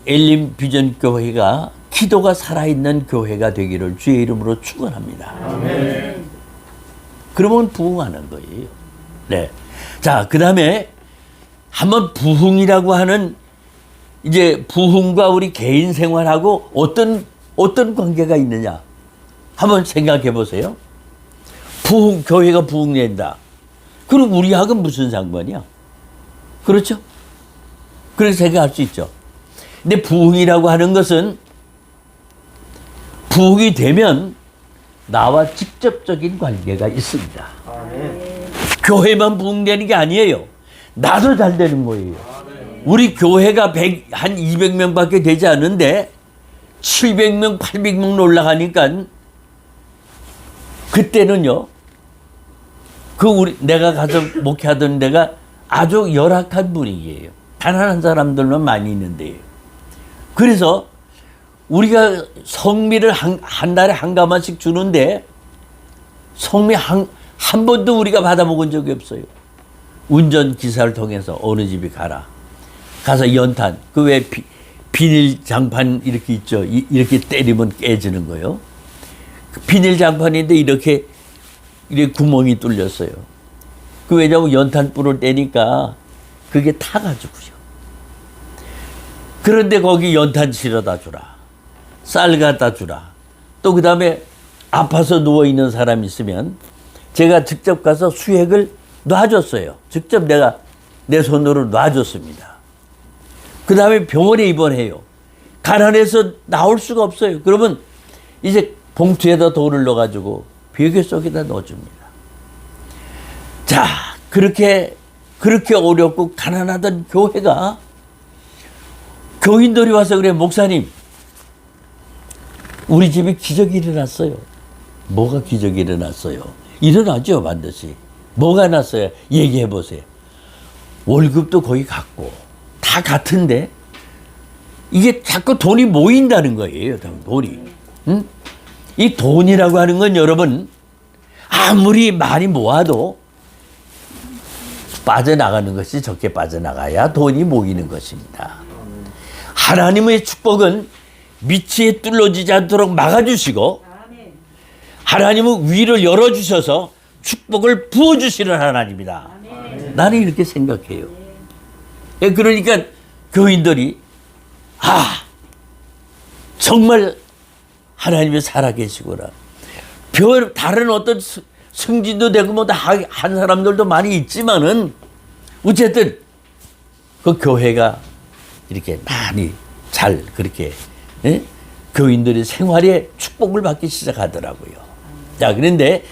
엘림 비전 교회가 기도가 살아있는 교회가 되기를 주의 이름으로 축원합니다. 아멘. 그러면 부흥하는 거예요. 네. 자, 그 다음에 한번 부흥이라고 하는 이제 부흥과 우리 개인 생활하고 어떤 관계가 있느냐 한번 생각해 보세요. 부흥, 교회가 부흥된다. 그럼 우리하고 무슨 상관이야? 그렇죠? 그렇게 생각할 수 있죠. 근데 부흥이라고 하는 것은 부흥이 되면 나와 직접적인 관계가 있습니다. 아멘. 교회만 부흥되는 게 아니에요. 나도 잘 되는 거예요. 우리 교회가 한 200명밖에 되지 않는데 700명, 800명 올라가니까 그때는요. 내가 가서 목회하던 데가 아주 열악한 분위기예요. 가난한 사람들만 많이 있는데요. 그래서 우리가 성미를 한 달에 한 가마씩 주는데 성미 한 번도 우리가 받아먹은 적이 없어요. 운전기사를 통해서 어느 집에 가서 연탄, 그 왜 비닐 장판 이렇게 있죠. 이렇게 때리면 깨지는 거요. 비닐 장판인데 이렇게 구멍이 뚫렸어요. 그 왜냐면 연탄불을 떼니까 그게 타가지고요. 그런데 거기 연탄 실어다 주라. 쌀 갖다 주라. 또 그 다음에 아파서 누워있는 사람 있으면 제가 직접 가서 수액을 놔줬어요. 직접 내가 내 손으로 놔줬습니다. 그 다음에 병원에 입원해요. 가난해서 나올 수가 없어요. 그러면 이제 봉투에다 돈을 넣어가지고 베개 속에다 넣어줍니다. 자, 그렇게 어렵고 가난하던 교회가 교인들이 와서 그래, 목사님, 우리 집에 기적이 일어났어요. 뭐가 기적이 일어났어요? 일어나죠, 반드시. 뭐가 났어요? 얘기해 보세요. 월급도 거의 같고 다 같은데 이게 자꾸 돈이 모인다는 거예요. 돈이. 응? 이 돈이라고 하는 건 여러분 아무리 많이 모아도 빠져나가는 것이 적게 빠져나가야 돈이 모이는 것입니다. 하나님의 축복은 밑에 뚫어지지 않도록 막아주시고 하나님은 위를 열어주셔서 축복을 부어주시는 하나님이다. 나는 이렇게 생각해요. 그러니까 교인들이 정말 하나님이 살아계시구나. 다른 어떤 승진도 되고 뭐 한 사람들도 많이 있지만은 어쨌든 그 교회가 이렇게 많이 잘 그렇게 교인들의 생활에 축복을 받기 시작하더라고요. 자, 그런데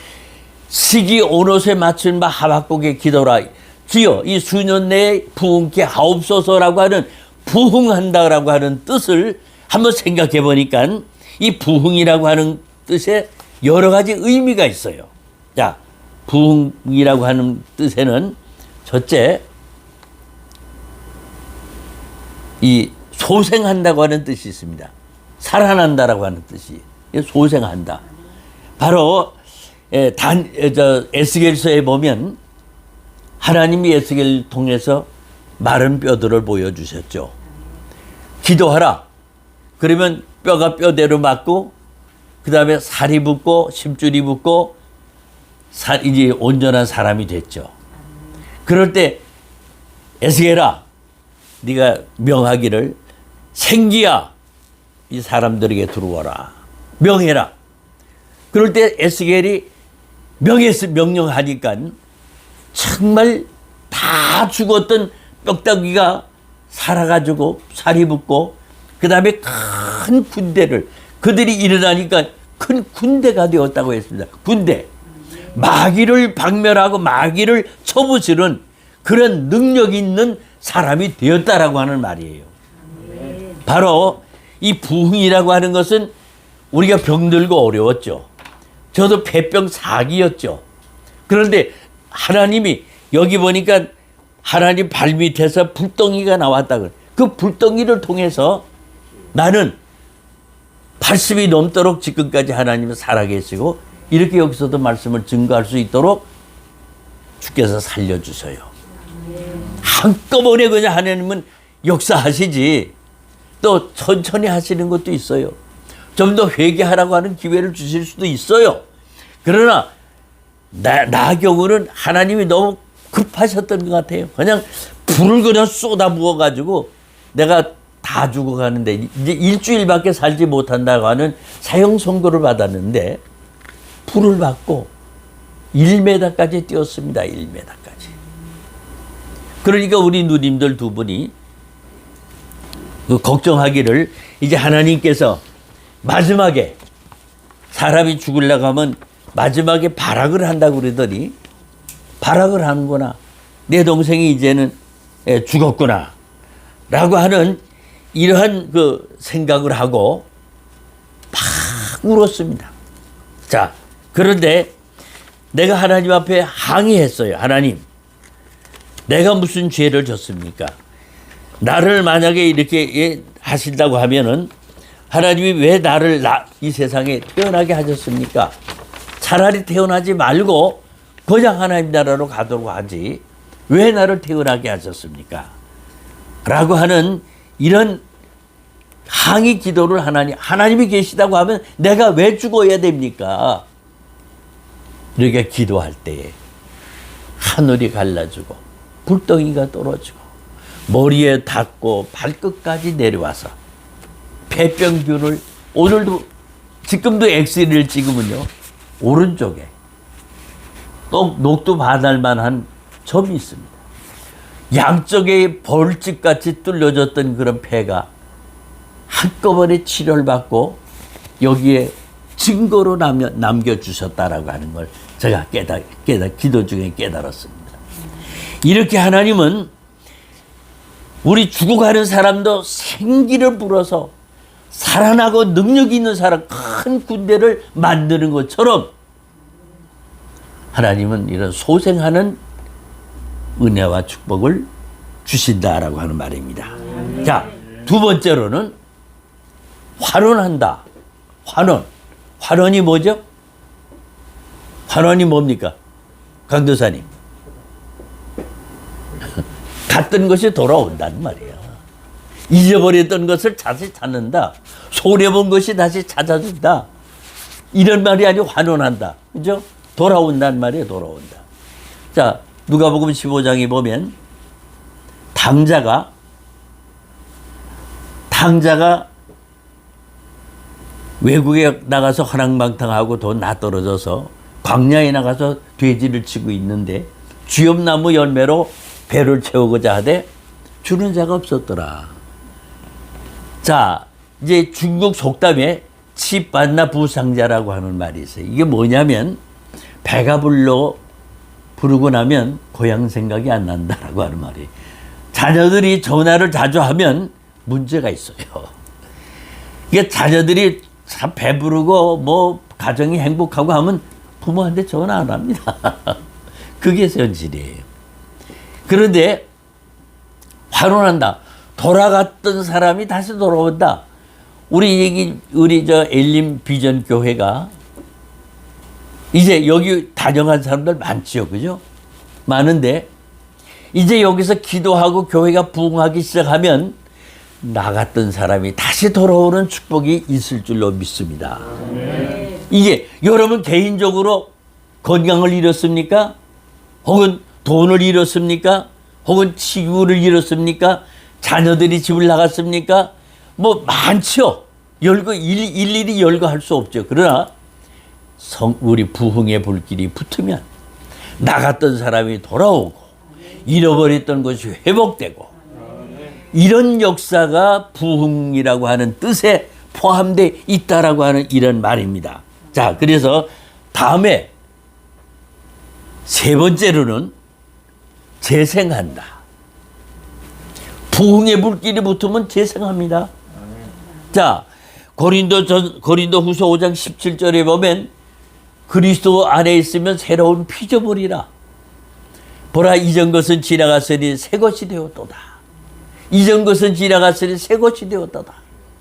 시기 오롯에 맞춘 바 하박국의 기도라. 주여 이 수년 내에 부흥케 하옵소서라고 하는 부흥한다라고 하는 뜻을 한번 생각해 보니까 이 부흥이라고 하는 뜻에 여러 가지 의미가 있어요. 자, 부흥이라고 하는 뜻에는 첫째, 이 소생한다고 하는 뜻이 있습니다. 살아난다라고 하는 뜻이. 소생한다. 바로 에스겔서에 보면 하나님이 에스겔을 통해서 마른 뼈들을 보여주셨죠. 기도하라. 그러면 뼈가 뼈대로 맞고 그 다음에 살이 붙고 심줄이 붙고 이제 온전한 사람이 됐죠. 그럴 때 에스겔아, 네가 명하기를 생기야 이 사람들에게 들어와라. 명해라. 그럴 때 에스겔이 명령하니까 정말 다 죽었던 뼈다귀가 살아가지고 살이 붙고 그 다음에 큰 군대를 그들이 일어나니까 큰 군대가 되었다고 했습니다. 군대. 마귀를 박멸하고 마귀를 쳐부수는 그런 능력 있는 사람이 되었다라고 하는 말이에요. 바로 이 부흥이라고 하는 것은 우리가 병들고 어려웠죠. 저도 폐병 4기였죠. 그런데 하나님이 여기 보니까 하나님 발밑에서 불덩이가 나왔다. 그 불덩이를 통해서 나는 80이 넘도록 지금까지 하나님은 살아계시고 이렇게 여기서도 말씀을 증거할 수 있도록 주께서 살려주셔요. 한꺼번에 그냥 하나님은 역사하시지 또 천천히 하시는 것도 있어요. 좀 더 회개하라고 하는 기회를 주실 수도 있어요. 그러나 나 경우는 하나님이 너무 급하셨던 것 같아요. 그냥 불을 그냥 쏟아 부어가지고 내가 다 죽어가는데 이제 일주일밖에 살지 못한다고 하는 사형 선고를 받았는데 불을 받고 1m까지 뛰었습니다. 1m까지. 그러니까 우리 누님들 두 분이 걱정하기를 이제 하나님께서 마지막에 사람이 죽으려고 하면 마지막에 발악을 한다고 그러더니 발악을 하는구나. 내 동생이 이제는 죽었구나. 라고 하는 이러한 그 생각을 하고 막 울었습니다. 자, 그런데 내가 하나님 앞에 항의했어요. 하나님, 내가 무슨 죄를 졌습니까? 나를 만약에 이렇게 하신다고 하면은 하나님이 왜 나를 이 세상에 태어나게 하셨습니까? 차라리 태어나지 말고 그냥 하나님 나라로 가도록 하지. 왜 나를 태어나게 하셨습니까? 라고 하는 이런 항의 기도를 하나님이 계시다고 하면 내가 왜 죽어야 됩니까? 이렇게 기도할 때에 하늘이 갈라지고 불덩이가 떨어지고 머리에 닿고 발끝까지 내려와서 폐병균을 오늘도 지금도 엑스레이를 찍으면요 오른쪽에 또 녹두 바날만한 점이 있습니다. 양쪽에 벌집같이 뚫려졌던 그런 폐가 한꺼번에 치료를 받고 여기에 증거로 남겨주셨다라고 하는 걸 제가 기도 중에 깨달았습니다. 이렇게 하나님은 우리 죽어가는 사람도 생기를 불어서 살아나고 능력 있는 사람 큰 군대를 만드는 것처럼 하나님은 이런 소생하는 은혜와 축복을 주신다라고 하는 말입니다. 자, 두 번째로는 환원한다. 환원이 뭐죠? 환원이 뭡니까? 강도사님. 갔던 것이 돌아온다는 말이야. 잊어버렸던 것을 다시 찾는다. 손해본 것이 다시 찾아준다. 이런 말이 아니고 환원한다. 그죠? 돌아온다는 말이에요. 돌아온다. 자, 누가복음 15장에 보면 탕자가 외국에 나가서 허랑방탕하고 돈 다 떨어져서 광야에 나가서 돼지를 치고 있는데 쥐엄나무 열매로 배를 채우고자 하되 주는 자가 없었더라. 자, 이제 중국 속담에 치반나 부상자라고 하는 말이 있어요. 이게 뭐냐면 배가 부르고 나면 고향 생각이 안 난다라고 하는 말이에요. 자녀들이 전화를 자주 하면 문제가 있어요. 이게 자녀들이 참 배부르고 뭐 가정이 행복하고 하면 부모한테 전화 안 합니다. 그게 현실이에요. 그런데 환원한다. 돌아갔던 사람이 다시 돌아온다. 우리 엘림 비전 교회가 이제 여기 다녀간 사람들 많지요. 그죠? 많은데 이제 여기서 기도하고 교회가 부흥하기 시작하면 나갔던 사람이 다시 돌아오는 축복이 있을 줄로 믿습니다. 이게 여러분 개인적으로 건강을 잃었습니까? 혹은 돈을 잃었습니까? 혹은 치유를 잃었습니까? 자녀들이 집을 나갔습니까? 뭐 많죠. 일일이 열거할 수 없죠. 그러나 우리 부흥의 불길이 붙으면 나갔던 사람이 돌아오고 잃어버렸던 것이 회복되고 이런 역사가 부흥이라고 하는 뜻에 포함되어 있다라고 하는 이런 말입니다. 자, 그래서 다음에 세 번째로는 재생한다. 부흥의 불길이 붙으면 재생합니다. 자, 고린도후서 5장 17절에 보면 그리스도 안에 있으면 새로운 피조물이라. 보라, 이전 것은 지나갔으니 새 것이 되었도다. 이전 것은 지나갔으니 새 것이 되었도다.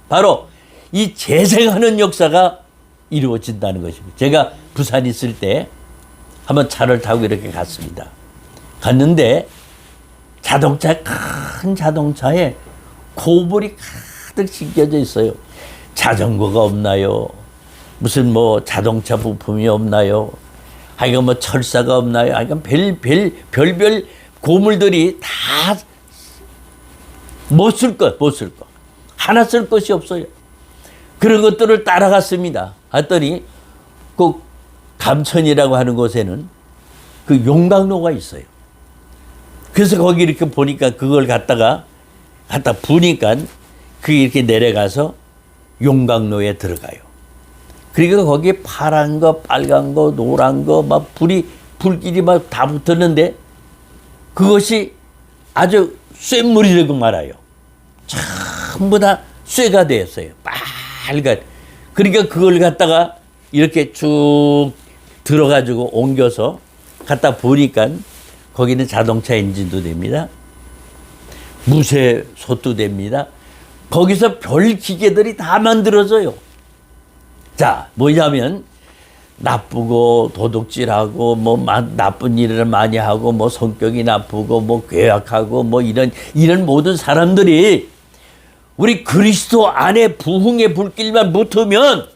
바로 이 재생하는 역사가 이루어진다는 것입니다. 제가 부산 있을 때 한번 차를 타고 이렇게 갔습니다. 갔는데 큰 자동차에 고물이 가득 심겨져 있어요. 자전거가 없나요? 무슨 뭐 자동차 부품이 없나요? 하여간 뭐 철사가 없나요? 하여간 별별 고물들이 다 못 쓸 것. 하나 쓸 것이 없어요. 그런 것들을 따라갔습니다. 했더니 그 감천이라고 하는 곳에는 그 용광로가 있어요. 그래서 거기 이렇게 보니까 그걸 갖다 부니까 그게 이렇게 내려가서 용광로에 들어가요. 그리고 거기에 파란 거, 빨간 거, 노란 거, 막 불길이 막 다 붙었는데 그것이 아주 쇳물이 되고 말아요. 전부 다 쇠가 되었어요. 빨간. 그러니까 그걸 갖다가 이렇게 쭉 들어가지고 옮겨서 갖다 보니까 거기는 자동차 엔진도 됩니다. 무쇠솥도 됩니다. 거기서 별 기계들이 다 만들어져요. 자, 뭐냐면 나쁘고 도둑질하고 뭐 나쁜 일을 많이 하고 뭐 성격이 나쁘고 뭐 괴악하고 뭐 이런 모든 사람들이 우리 그리스도 안에 부흥의 불길만 붙으면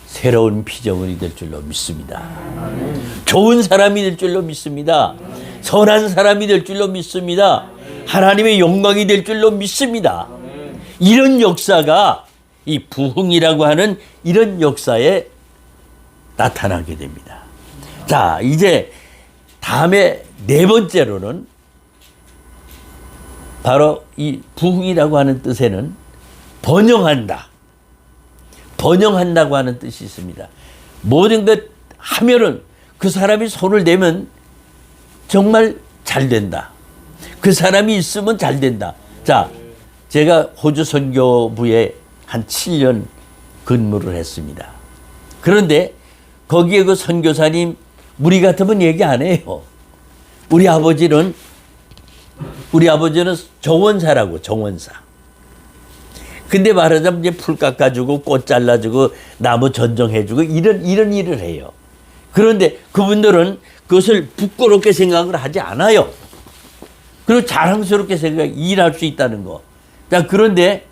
새로운 피조물이 될 줄로 믿습니다. 좋은 사람이 될 줄로 믿습니다. 선한 사람이 될 줄로 믿습니다. 하나님의 영광이 될 줄로 믿습니다. 이런 역사가 이 부흥이라고 하는 이런 역사에 나타나게 됩니다. 자, 이제 다음에 네 번째로는 바로 이 부흥이라고 하는 뜻에는 번영한다. 번영한다고 하는 뜻이 있습니다. 모든 것 하면은 그 사람이 손을 대면 정말 잘 된다. 그 사람이 있으면 잘 된다. 자, 제가 호주 선교부에 한 7년 근무를 했습니다. 그런데 거기에 그 선교사님 우리 같으면 얘기 안 해요. 우리 아버지는 정원사라고, 정원사. 근데 말하자면 이제 풀 깎아주고 꽃 잘라주고 나무 전정해주고 이런 일을 해요. 그런데 그분들은 그것을 부끄럽게 생각을 하지 않아요. 그리고 자랑스럽게 일할 수 있다는 거. 자, 그런데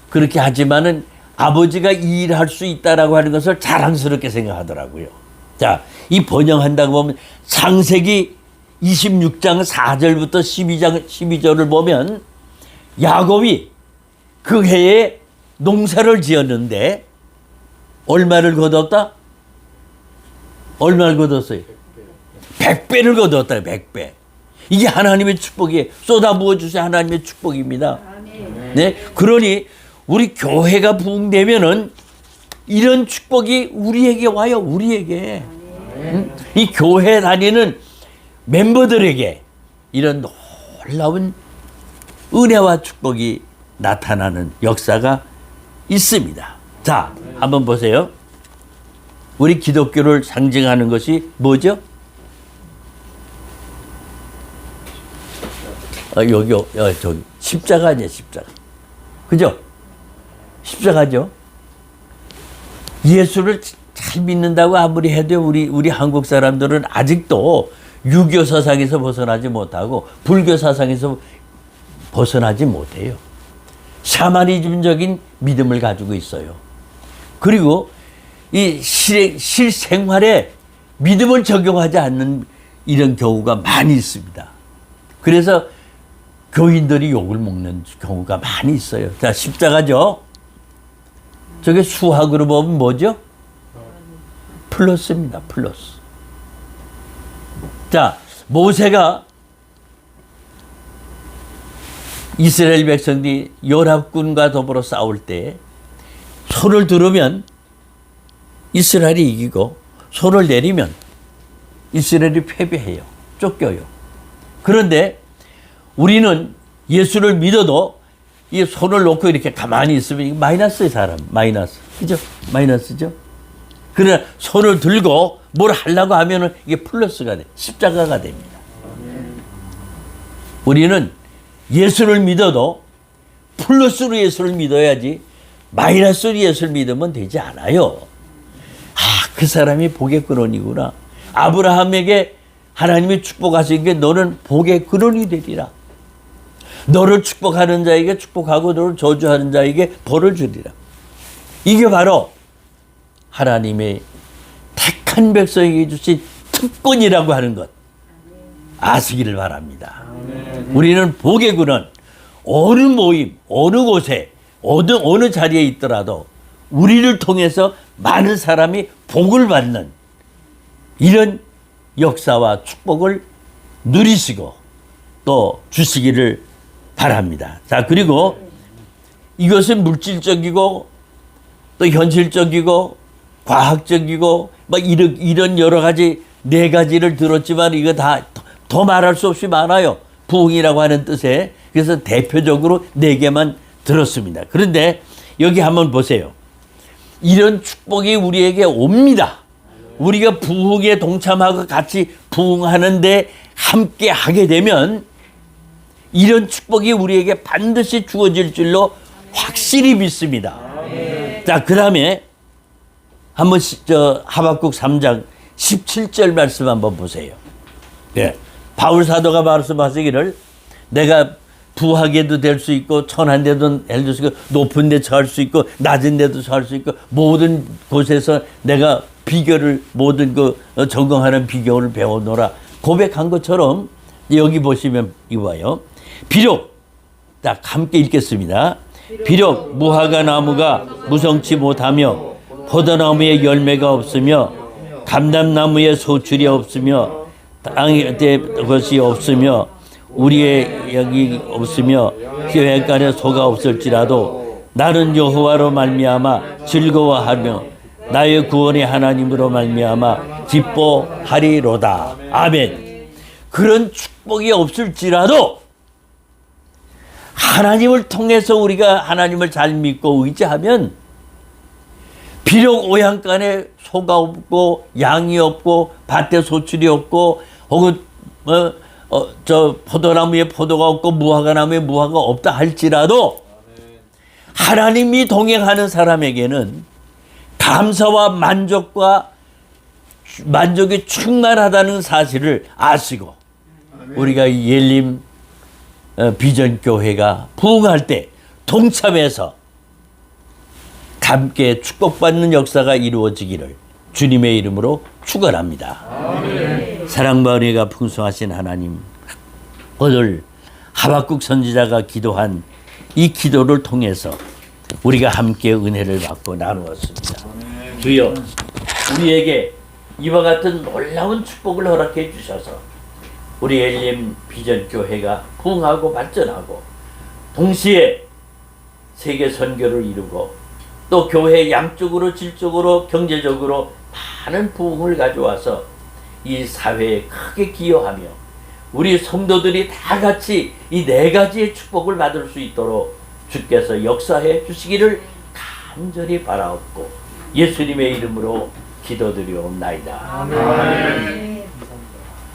그렇게 하지만은 아버지가 일할 수 있다라고 하는 것을 자랑스럽게 생각하더라고요. 자, 이 번영한다고 보면 창세기 26장 4절부터 12절을 보면 야곱이 그 해에 농사를 지었는데 얼마를 거뒀다? 얼마를 거뒀어요? 100배를 거뒀다. 100배. 이게 하나님의 축복이에요. 쏟아부어 주세요. 하나님의 축복입니다. 네, 그러니 우리 교회가 부흥되면은 이런 축복이 우리에게 와요. 우리에게. 이 교회 다니는 멤버들에게 이런 놀라운 은혜와 축복이 나타나는 역사가 있습니다. 자, 한번 보세요. 우리 기독교를 상징하는 것이 뭐죠? 저기 십자가 아니에요, 십자가. 그죠? 십자가죠. 예수를 잘 믿는다고 아무리 해도 우리 한국 사람들은 아직도 유교 사상에서 벗어나지 못하고 불교 사상에서 벗어나지 못해요. 샤머니즘적인 믿음을 가지고 있어요. 그리고 이 실생활에 믿음을 적용하지 않는 이런 경우가 많이 있습니다. 그래서 교인들이 욕을 먹는 경우가 많이 있어요. 자, 십자가죠. 저게 수학으로 보면 뭐죠? 플러스입니다. 플러스. 자, 모세가 이스라엘 백성들이 연합군과 더불어 싸울 때 손을 들으면 이스라엘이 이기고 손을 내리면 이스라엘이 패배해요. 쫓겨요. 그런데 우리는 예수를 믿어도 이 손을 놓고 이렇게 가만히 있으면 마이너스의 사람, 마이너스. 그죠? 마이너스죠? 그러나 손을 들고 뭘 하려고 하면은 이게 플러스가 돼. 십자가가 됩니다. 우리는 예수를 믿어도 플러스로 예수를 믿어야지 마이너스로 예수를 믿으면 되지 않아요. 그 사람이 복의 근원이구나. 아브라함에게 하나님이 축복하신 게 너는 복의 근원이 되리라. 너를 축복하는 자에게 축복하고 너를 저주하는 자에게 벌을 주리라. 이게 바로 하나님의 택한 백성에게 주신 특권이라고 하는 것 아시기를 바랍니다. 우리는 복의 근원, 어느 모임, 어느 곳에, 어느 자리에 있더라도 우리를 통해서 많은 사람이 복을 받는 이런 역사와 축복을 누리시고 또 주시기를 바랍니다. 자, 그리고 이것은 물질적이고 또 현실적이고 과학적이고 막 이런 여러 가지 네 가지를 들었지만 이거 다 더 말할 수 없이 많아요. 부흥이라고 하는 뜻에. 그래서 대표적으로 네 개만 들었습니다. 그런데 여기 한번 보세요. 이런 축복이 우리에게 옵니다. 우리가 부흥에 동참하고 같이 부흥하는데 함께 하게 되면 이런 축복이 우리에게 반드시 주어질 줄로 확실히 믿습니다. 자, 그 다음에 한번 하박국 3장 17절 말씀 한번 보세요. 네. 바울 사도가 말씀하시기를 내가 부하게도 될 수 있고 천한 데도 될 수 있고 높은 데 처할 수 있고 낮은 데도 처할 수 있고 모든 곳에서 내가 비결을 모든 적응하는 비결을 배워노라 고백한 것처럼 여기 보시면 이거요. 비록 딱 함께 읽겠습니다. 비록 무화과 나무가 무성치 못하며 포도나무에 열매가 없으며 감람나무에 소출이 없으며 땅에 것이 없으며 우리의 여기 없으며 교회간에 소가 없을지라도 나는 여호와로 말미암아 즐거워하며 나의 구원의 하나님으로 말미암아 기뻐하리로다. 아멘. 그런 축복이 없을지라도 하나님을 통해서 우리가 하나님을 잘 믿고 의지하면 비록 오양간에 소가 없고 양이 없고 밭에 소출이 없고 혹은 저 포도나무에 포도가 없고 무화과 나무에 무화과가 없다 할지라도 하나님이 동행하는 사람에게는 감사와 만족이 충만하다는 사실을 아시고 우리가 예림 비전교회가 부흥할 때 동참해서 함께 축복받는 역사가 이루어지기를 주님의 이름으로 축원합니다. 사랑과 은혜가 풍성하신 하나님, 오늘 하박국 선지자가 기도한 이 기도를 통해서 우리가 함께 은혜를 받고 나누었습니다. 주여, 우리에게 이와 같은 놀라운 축복을 허락해 주셔서 우리 엘림 비전교회가 부흥하고 발전하고 동시에 세계 선교를 이루고 또 교회 양쪽으로 질적으로 경제적으로 많은 부흥을 가져와서 이 사회에 크게 기여하며 우리 성도들이 다 같이 이 네 가지의 축복을 받을 수 있도록 주께서 역사해 주시기를 간절히 바라옵고 예수님의 이름으로 기도드리옵나이다. 아멘.